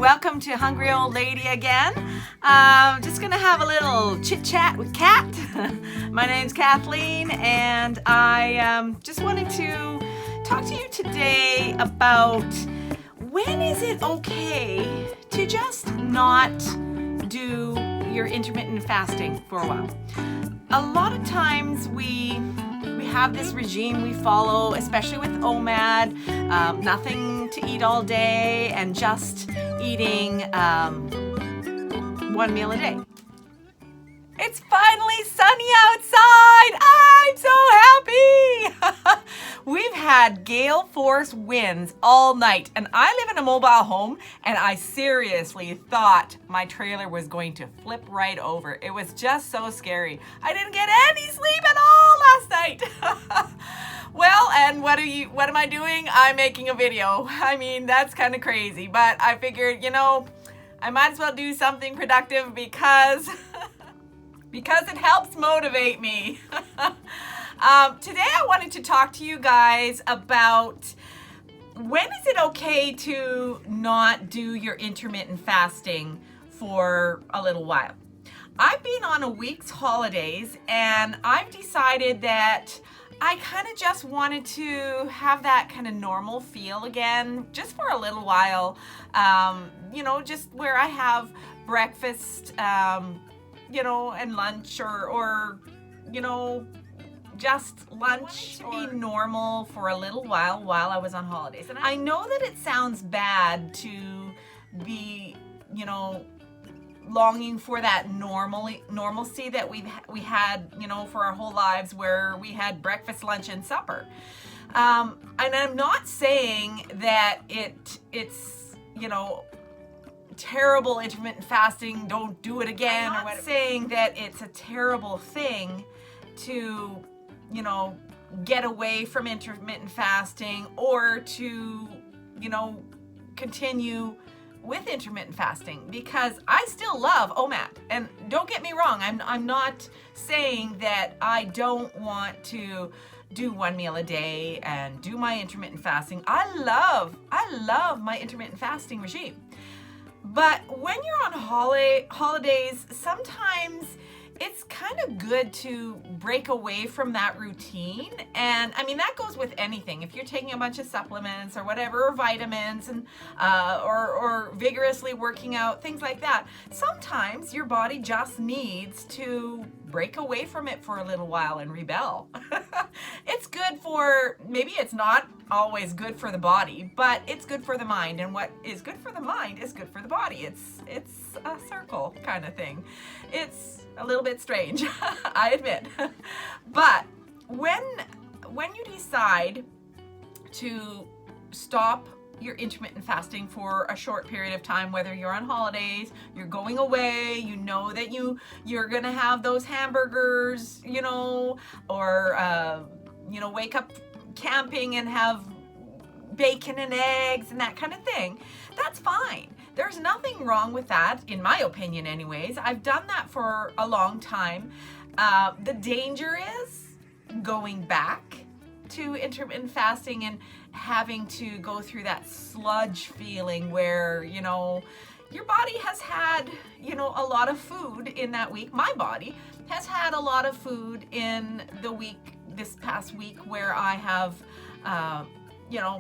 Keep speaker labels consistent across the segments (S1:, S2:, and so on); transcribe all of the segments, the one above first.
S1: welcome to Hungry Old Lady again. Just gonna have a little chit chat with Kat. My name's Kathleen, and I just wanted to talk to you today about when is it okay to just not do your intermittent fasting for a while. A lot of times we have this regime we follow, especially with OMAD, nothing to eat all day and just eating one meal a day. It's finally sunny outside. I'm so happy. We've had gale force winds all night, and I live in a mobile home, and I seriously thought my trailer was going to flip right over. It was just so scary. I didn't get any sleep at all last night. Well, and what am I doing? I'm making a video. I mean, that's kind of crazy, but I figured, I might as well do something productive because it helps motivate me. Today I wanted to talk to you guys about when is it okay to not do your intermittent fasting for a little while. I've been on a week's holidays, and I've decided that I kind of just wanted to have that kind of normal feel again, just for a little while. Just where I have breakfast, and lunch or just lunch to be normal for a little while I was on holidays. And I know that it sounds bad to be, longing for that normalcy that we had, for our whole lives, where we had breakfast, lunch, and supper. And I'm not saying that it's terrible intermittent fasting, don't do it again. I'm not saying that it's a terrible thing to, get away from intermittent fasting or to, continue with intermittent fasting, because I still love OMAD. And don't get me wrong, I'm not saying that I don't want to do one meal a day and do my intermittent fasting. I love my intermittent fasting regime. But when you're on holidays, sometimes it's kind of good to break away from that routine. And I mean, that goes with anything. If you're taking a bunch of supplements or whatever, or vitamins, and or vigorously working out, things like that, sometimes your body just needs to break away from it for a little while and rebel. It's good for, maybe it's not always good for the body, but it's good for the mind. And what is good for the mind is good for the body. It's a circle kind of thing. It's a little bit strange, I admit. But when you decide to stop your intermittent fasting for a short period of time, whether you're on holidays, you're going away, you know that you're gonna have those hamburgers, or wake up camping and have bacon and eggs and that kind of thing, that's fine. There's nothing wrong with that, in my opinion anyways. I've done that for a long time. The danger is going back to intermittent fasting and having to go through that sludge feeling where, your body has had, a lot of food in that week. My body has had a lot of food in the week, this past week, where I have,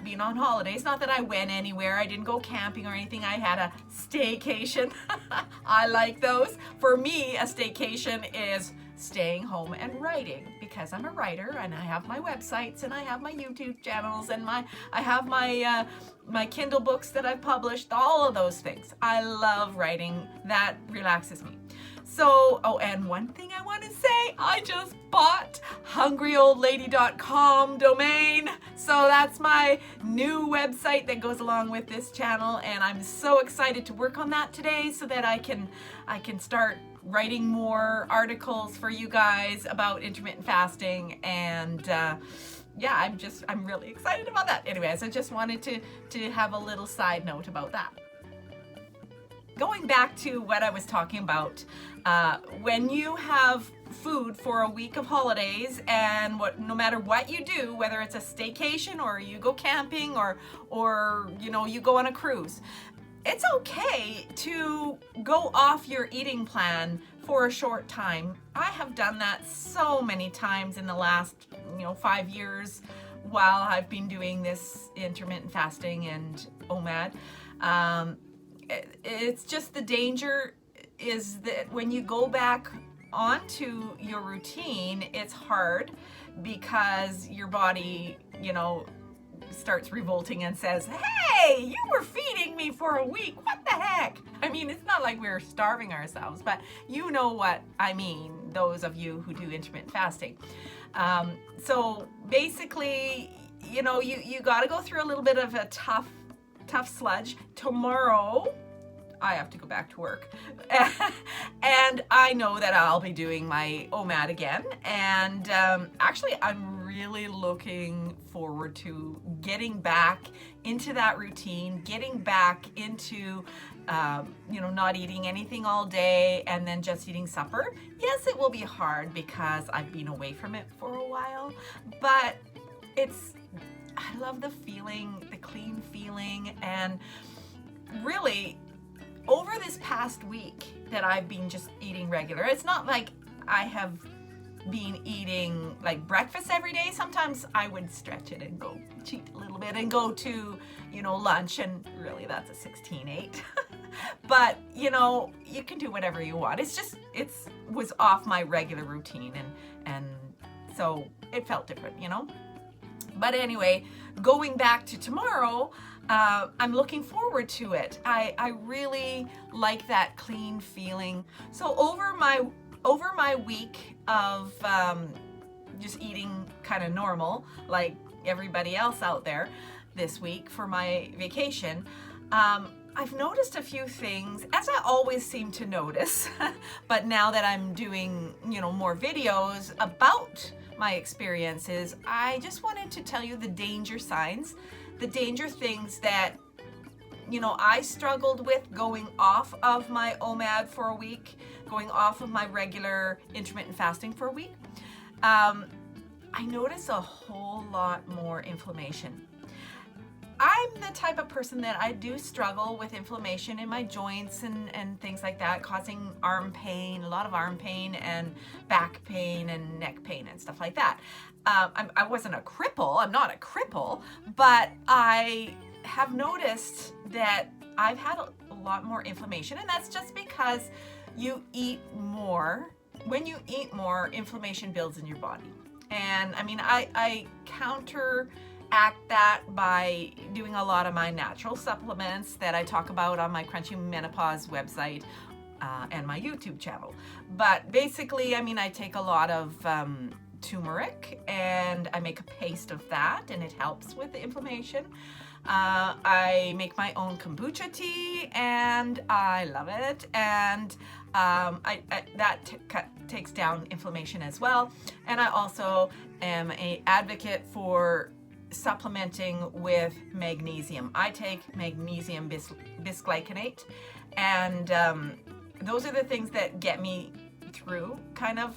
S1: being on holidays. Not that I went anywhere. I didn't go camping or anything. I had a staycation. I like those. For me, a staycation is staying home and writing, because I'm a writer and I have my websites and I have my YouTube channels and I have my Kindle books that I've published, all of those things. I love writing. That relaxes me. So, and one thing I want to say, I just bought hungryoldlady.com domain. So that's my new website that goes along with this channel, and I'm so excited to work on that today so that I can start writing more articles for you guys about intermittent fasting. And I'm really excited about that. Anyways, I just wanted to have a little side note about that. Going back to what I was talking about, when you have food for a week of holidays, and no matter what you do, whether it's a staycation or you go camping or you go on a cruise, it's okay to go off your eating plan for a short time. I have done that so many times in the last, 5 years while I've been doing this intermittent fasting and OMAD. It's just the danger is that when you go back onto your routine, it's hard because your body, starts revolting and says, hey, you were feeding me for a week. What the heck? I mean, it's not like we're starving ourselves, but you know what I mean, those of you who do intermittent fasting. So basically, you got to go through a little bit of a tough sludge. Tomorrow, I have to go back to work. And I know that I'll be doing my OMAD again. And actually, I'm really looking forward to getting back into that routine, getting back into, not eating anything all day and then just eating supper. Yes, it will be hard because I've been away from it for a while, but I love the feeling, the clean feeling, and really, over this past week that I've been just eating regular, it's not like I have been eating like breakfast every day. Sometimes I would stretch it and go cheat a little bit and go to, lunch, and really that's a 16-8. But, you can do whatever you want. It was off my regular routine and so it felt different, But anyway, going back to tomorrow, I'm looking forward to it. I really like that clean feeling. So over my week of just eating kind of normal, like everybody else out there this week for my vacation, I've noticed a few things, as I always seem to notice, but now that I'm doing, more videos about my experiences, I just wanted to tell you the danger signs, the danger things that, I struggled with going off of my OMAD for a week, going off of my regular intermittent fasting for a week. I noticed a whole lot more inflammation. I'm the type of person that I do struggle with inflammation in my joints and things like that, causing arm pain, a lot of arm pain and back pain and neck pain and stuff like that. I wasn't a cripple, I'm not a cripple, but I have noticed that I've had a lot more inflammation, and that's just because you eat more. When you eat more, inflammation builds in your body. And I mean, I counteract that by doing a lot of my natural supplements that I talk about on my Crunchy Menopause website and my YouTube channel. But basically, I mean, I take a lot of turmeric and I make a paste of that, and it helps with the inflammation. I make my own kombucha tea and I love it, and that takes down inflammation as well. And I also am an advocate for supplementing with magnesium. I take magnesium bisglycinate, and those are the things that get me through kind of,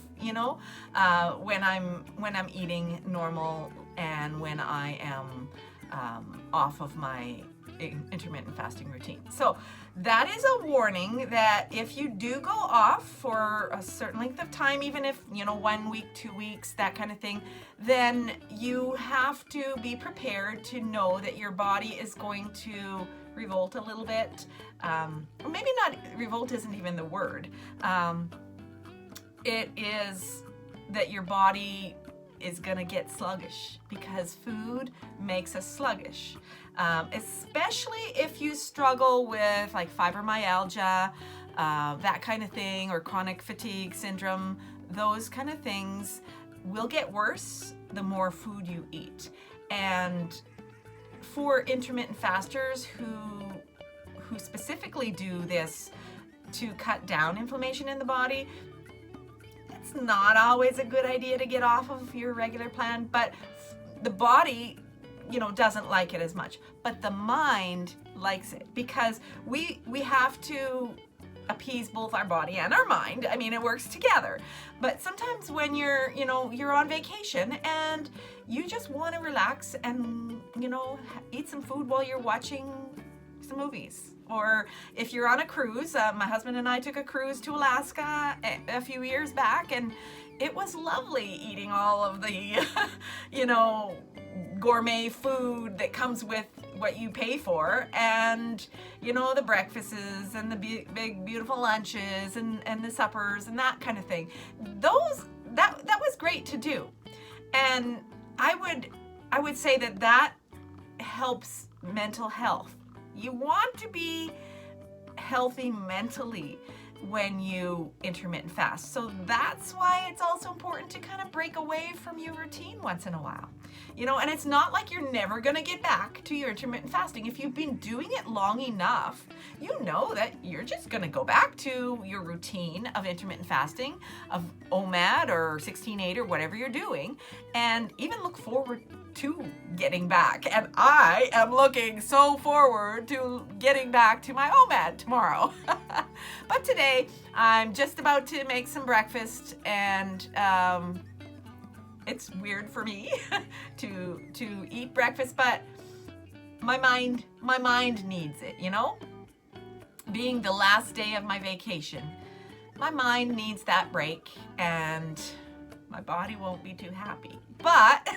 S1: when I'm eating normal and when I am off of my intermittent fasting routine. So that is a warning that if you do go off for a certain length of time, even if 1 week, 2 weeks, that kind of thing, then you have to be prepared to know that your body is going to revolt a little bit. Or maybe not, revolt isn't even the word. It is that your body is gonna get sluggish, because food makes us sluggish, especially if you struggle with like fibromyalgia, that kind of thing, or chronic fatigue syndrome. Those kind of things will get worse the more food you eat. And for intermittent fasters who specifically do this to cut down inflammation in the body, it's not always a good idea to get off of your regular plan, but the body, doesn't like it as much, but the mind likes it, because we have to appease both our body and our mind. I mean, it works together. But sometimes when you're on vacation and you just want to relax and, eat some food while you're watching some movies Or if you're on a cruise, my husband and I took a cruise to Alaska a few years back, and it was lovely eating all of the, gourmet food that comes with what you pay for, and the breakfasts and the big beautiful lunches and the suppers and that kind of thing. That was great to do, and I would say that helps mental health. You want to be healthy mentally when you intermittent fast. So that's why it's also important to kind of break away from your routine once in a while. And it's not like you're never going to get back to your intermittent fasting. If you've been doing it long enough, you know that you're just going to go back to your routine of intermittent fasting, of OMAD or 16-8 or whatever you're doing, and even look forward to getting back. And I am looking so forward to getting back to my OMAD tomorrow. But today I'm just about to make some breakfast, and it's weird for me to eat breakfast, but my mind needs it, Being the last day of my vacation, my mind needs that break, and my body won't be too happy. But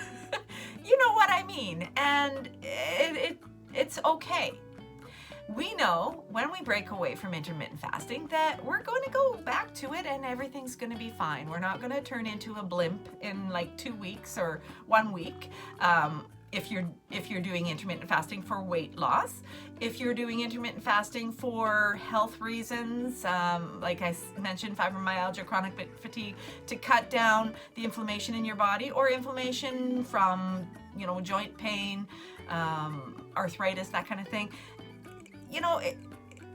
S1: you know what I mean, and it's okay. We know when we break away from intermittent fasting that we're going to go back to it and everything's going to be fine. We're not going to turn into a blimp in like 2 weeks or 1 week. If you're doing intermittent fasting for weight loss, if you're doing intermittent fasting for health reasons, like I mentioned, fibromyalgia, chronic fatigue, to cut down the inflammation in your body, or inflammation from joint pain, arthritis, that kind of thing.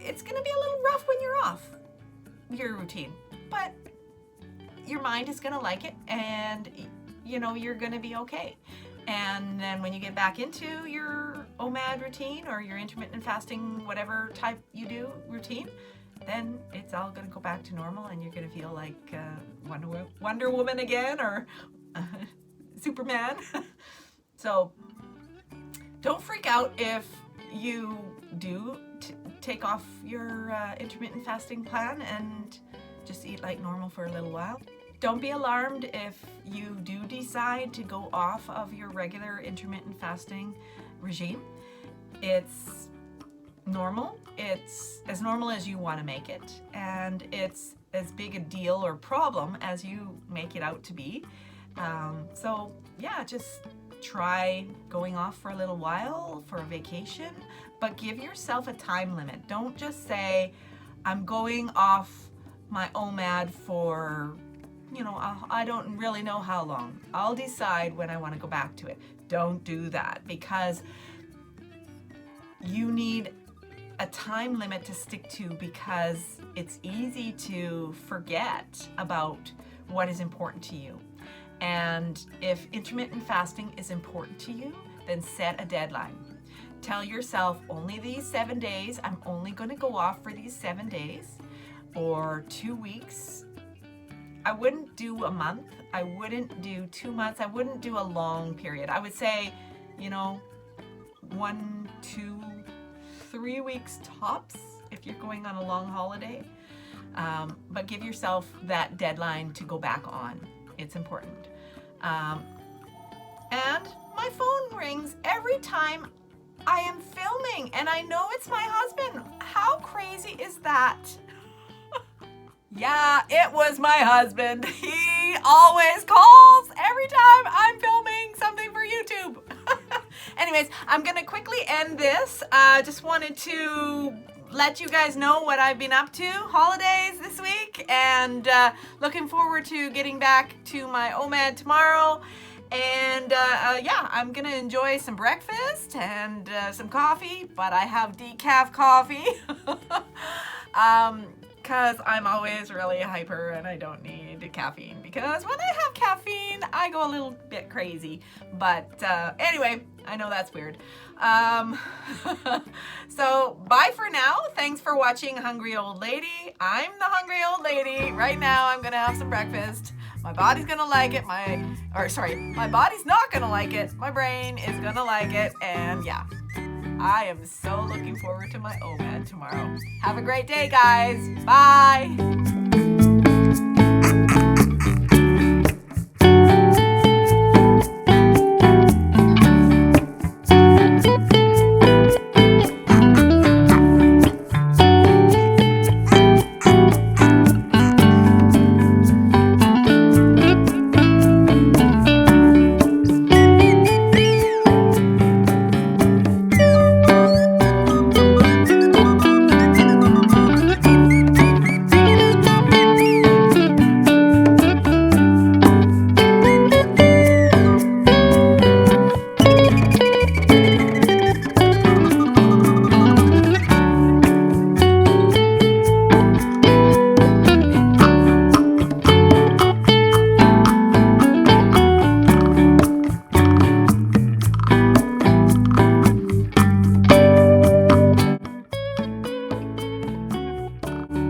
S1: It's going to be a little rough when you're off your routine, but your mind is going to like it, and you're going to be okay. And then when you get back into your OMAD routine or your intermittent fasting, whatever type you do routine, then it's all going to go back to normal, and you're going to feel like Wonder Woman again, or Superman. So don't freak out if you do take off your intermittent fasting plan and just eat like normal for a little while. Don't be alarmed if you do decide to go off of your regular intermittent fasting regime. It's normal. It's as normal as you want to make it, and it's as big a deal or problem as you make it out to be. So yeah, just try going off for a little while for a vacation, but give yourself a time limit. Don't just say, I'm going off my OMAD for, I don't really know how long. I'll decide when I want to go back to it. Don't do that, because you need a time limit to stick to, because it's easy to forget about what is important to you. And if intermittent fasting is important to you, then set a deadline. Tell yourself, only these 7 days, I'm only going to go off for these 7 days, or 2 weeks. I wouldn't do a month. I wouldn't do 2 months. I wouldn't do a long period. I would say, 1, 2, 3 weeks tops if you're going on a long holiday. But give yourself that deadline to go back on. It's important. And my phone rings every time I am filming, and I know it's my husband. How crazy is that? Yeah, it was my husband. He always calls every time I'm filming something for YouTube. Anyways, I'm gonna quickly end this. Just wanted to let you guys know what I've been up to. Holidays this week, and looking forward to getting back to my OMAD tomorrow. And yeah, I'm gonna enjoy some breakfast and some coffee, but I have decaf coffee because I'm always really hyper and I don't need caffeine, because when I have caffeine I go a little bit crazy. But anyway, I know that's weird. So bye for now. Thanks for watching Hungry Old Lady. I'm the Hungry Old Lady. Right now I'm gonna have some breakfast. My body's gonna like it. My body's not gonna like it. My brain is gonna like it. And yeah. I am so looking forward to my OMAD tomorrow. Have a great day, guys. Bye.